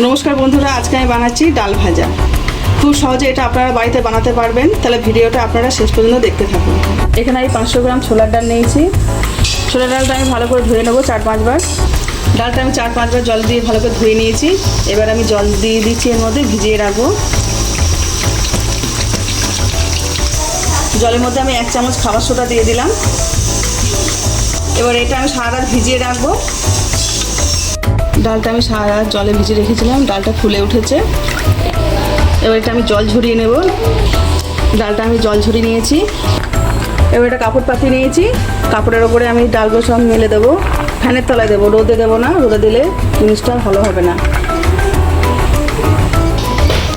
নমস্কার বন্ধুরা, আজকে আমি বানাচ্ছি ডাল ভাজা। খুব সহজে এটা আপনারা বাড়িতে বানাতে পারবেন। তাহলে ভিডিওটা আপনারা শেষ পর্যন্ত দেখতে থাকুন। এখানে আমি 500 গ্রাম ছোলার ডাল নিয়েছি। ছোলার ডালটা আমি ভালো করে ধুয়ে নেবো 4-5 বার। ডালটা আমি 4-5 বার জল দিয়ে ভালো করে ধুয়ে নিয়েছি। এবার আমি জল দিয়ে দিচ্ছি, এর মধ্যে ভিজিয়ে রাখবো। জলের মধ্যে আমি 1 চামচ খাবার সোডা দিয়ে দিলাম। এবার এটা আমি সারা রাত ভিজিয়ে রাখবো। ডালটা আমি সারা রাত জলে ভিজিয়ে রেখেছিলাম, ডালটা ফুলে উঠেছে। এবার এটা আমি জল ঝরিয়ে নেব। ডালটা আমি জল ঝরিয়ে নিয়েছি। এবার এটা কাপড় পাতিয়ে নিয়েছি। কাপড়ের ওপরে আমি ডালগুলো সব মেলে দেবো, ফ্যানের তলায় দেবো, রোদে দেবো না, রোদে দিলে জিনিসটা ভালো হবে না।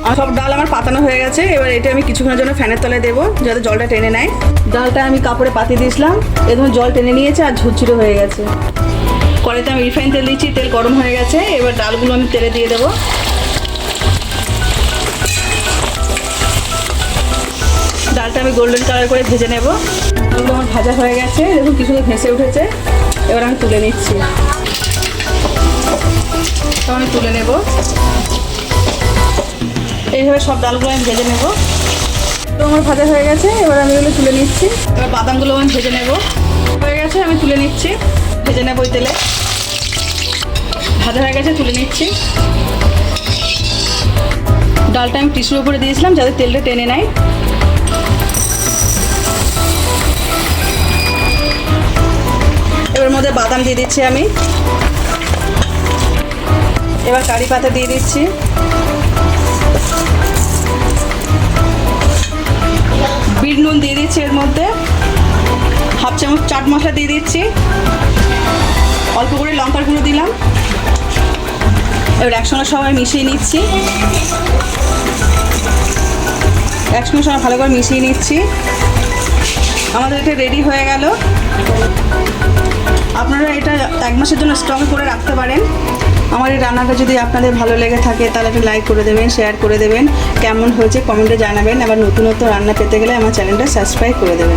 আর সব ডাল আমার পাতানো হয়ে গেছে। এবার এটা আমি কিছুক্ষণের জন্য ফ্যানের তলায় দেবো, যাতে জলটা টেনে নেয়। ডালটা আমি কাপড়ে পাতিয়ে দিয়েছিলাম, এরকম জল টেনে নিয়েছে আর ঝুরঝুরে হয়ে গেছে। কড়াইতে আমি রিফাইন তেল দিচ্ছি, তেল গরম হয়ে গেছে। এবার ডালগুলো আমি তেলে দিয়ে দেবো। ডালটা আমি গোল্ডেন কালার করে ভেজে নেব। ডালগুলো আমার ভাজা হয়ে গেছে, দেখুন কিছুটা ভেসে উঠেছে। এবার আমি তুলে নিচ্ছি। আমি তুলে নেব। এইভাবে সব ডালগুলো আমি ভেজে নেব। তো আমার ভাজা হয়ে গেছে, এবার আমি এগুলো তুলে নিচ্ছি। এবার বাদামগুলো আমি ভেজে নেব। হয়ে গেছে, আমি তুলে নিচ্ছি। ভেজে নেব ওই তেলে। ভাজা হয়ে গেছে, তুলে নিচ্ছি। ডালটা আমি টিস্যুর উপরে দিয়েছিলাম যাতে তেলটা টেনে নেয়। এবার মধ্যে বাদাম দিয়ে দিচ্ছি আমি। এবার কারি পাতা দিয়ে দিচ্ছি। বিট নুন দিয়ে দিচ্ছি এর মধ্যে। 1/2 চামচ চাট মশলা দিয়ে দিচ্ছি। অল্প করে লঙ্কার গুঁড়ো দিলাম। এবার একসঙ্গে সবাই মিশিয়ে নিচ্ছি। একসঙ্গে সবাই ভালো করে মিশিয়ে নিচ্ছি। আমাদের এটা রেডি হয়ে গেল। আপনারা এটা 1 মাসের জন্য স্টক করে রাখতে পারেন। আমার এই রান্নাটা যদি আপনাদের ভালো লেগে থাকে তাহলে একটু লাইক করে দেবেন, শেয়ার করে দেবেন। কেমন হয়েছে কমেন্টে জানাবেন। আবার নতুন রান্না পেতে গেলে আমার চ্যানেলটা সাবস্ক্রাইব করে দেবেন।